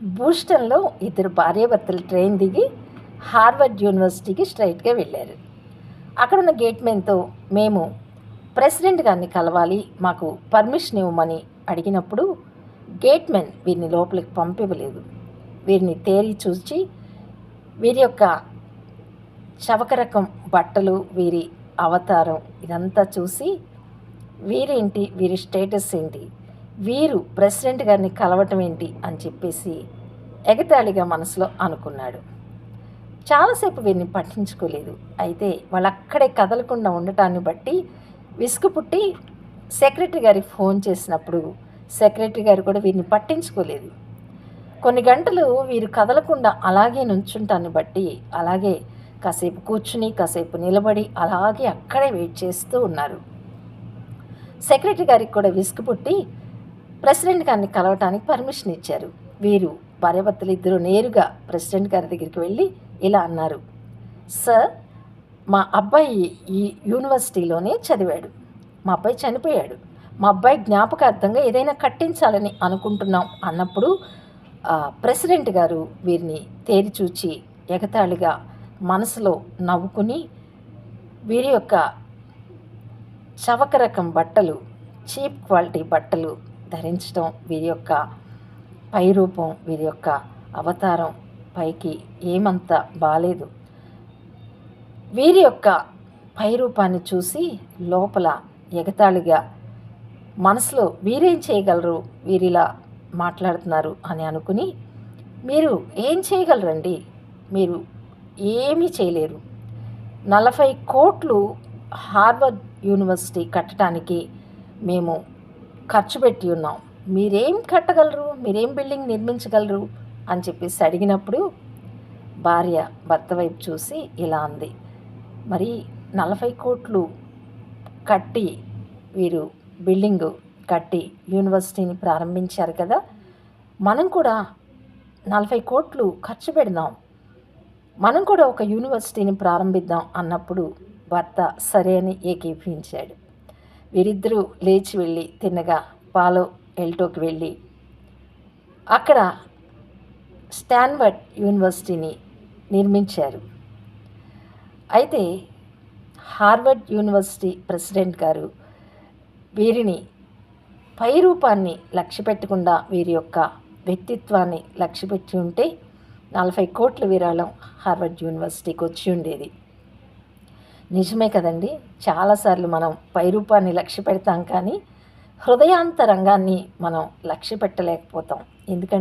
బూస్టన్లో ఇద్దరు భార్యాభర్తలు ట్రైన్ దిగి హార్వర్డ్ యూనివర్సిటీకి స్ట్రైట్గా వెళ్ళారు. అక్కడున్న గేట్మెన్తో మేము ప్రెసిడెంట్ గారిని కలవాలి, మాకు పర్మిషన్ ఇవ్వమని అడిగినప్పుడు గేట్మెన్ వీరిని లోపలికి పంపివ్వలేదు. వీరిని తేరి చూచి వీరి యొక్క చవకరకం బట్టలు, వీరి అవతారం ఇదంతా చూసి వీరేంటి, వీరి స్టేటస్ ఏంటి, వీరు ప్రెసిడెంట్ గారిని కలవటం ఏంటి అని చెప్పేసి ఎగతాళిగా మనసులో అనుకున్నాడు. చాలాసేపు వీరిని పట్టించుకోలేదు. అయితే వాళ్ళు అక్కడే కదలకుండా ఉండటాన్ని బట్టి విసుగు పుట్టి సెక్రటరీ గారికి ఫోన్ చేసినప్పుడు సెక్రటరీ గారు కూడా వీరిని పట్టించుకోలేదు. కొన్ని గంటలు వీరు కదలకుండా అలాగే నుంచుంటాన్ని బట్టి అలాగే కాసేపు కూర్చుని కాసేపు నిలబడి అలాగే అక్కడే వెయిట్ చేస్తూ ఉన్నారు. సెక్రటరీ గారికి కూడా విసుగు పుట్టి ప్రెసిడెంట్ గారిని కలవటానికి పర్మిషన్ ఇచ్చారు. వీరు భార్యాభర్తలు ఇద్దరు నేరుగా ప్రెసిడెంట్ గారి దగ్గరికి వెళ్ళి ఇలా అన్నారు, సార్, మా అబ్బాయి ఈ యూనివర్సిటీలోనే చదివాడు, మా అబ్బాయి చనిపోయాడు, మా అబ్బాయి జ్ఞాపకార్థంగా ఏదైనా కట్టించాలని అనుకుంటున్నాం అన్నప్పుడు ప్రెసిడెంట్ గారు వీరిని తేరి చూచి ఎగతాళిగా మనసులో నవ్వుకుని వీరి యొక్క చవకరకం బట్టలు, చీప్ క్వాలిటీ బట్టలు ధరించడం, వీరి యొక్క పైరూపం, వీరి యొక్క అవతారం పైకి ఏమంత బాలేదు. వీరి యొక్క పైరూపాన్ని చూసి లోపల ఎగతాళిగా మనసులో వీరేం చేయగలరు, వీరిలా మాట్లాడుతున్నారు అని అనుకుని, మీరు ఏం చేయగలరండి, మీరు ఏమీ చేయలేరు, 40 కోట్లు హార్వర్డ్ యూనివర్సిటీ కట్టడానికి మేము ఖర్చు పెట్టి ఉన్నాం, మీరేం కట్టగలరు, మీరేం బిల్డింగ్ నిర్మించగలరు అని చెప్పేసి అడిగినప్పుడు భార్య భర్త వైపు చూసి ఇలా అంది, మరి 40 కోట్లు కట్టి వీరు బిల్డింగు కట్టి యూనివర్సిటీని ప్రారంభించారు కదా, మనం కూడా 40 కోట్లు ఖర్చు పెడదాం, మనం కూడా ఒక యూనివర్సిటీని ప్రారంభిద్దాం అన్నప్పుడు భర్త సరే అని ఏకీభవించాడు. వీరిద్దరూ లేచి వెళ్ళి తిన్నగా పాలో ఎల్టోకి వెళ్ళి అక్కడ స్టాన్ఫర్డ్ యూనివర్సిటీని నిర్మించారు. అయితే హార్వర్డ్ యూనివర్సిటీ ప్రెసిడెంట్ గారు వీరిని పైరూపాన్ని లక్ష్య పెట్టకుండా వీరి యొక్క వ్యక్తిత్వాన్ని లక్ష్య పెట్టి ఉంటే 40 కోట్ల విరాళం హార్వర్డ్ యూనివర్సిటీకి వచ్చి ఉండేది. నిజమే కదండి, చాలాసార్లు మనం పైరూపాన్ని లక్ష్య పెడతాం కానీ హృదయాంతరంగాన్ని మనం లక్ష్య పెట్టలేకపోతాం. ఎందుకంటే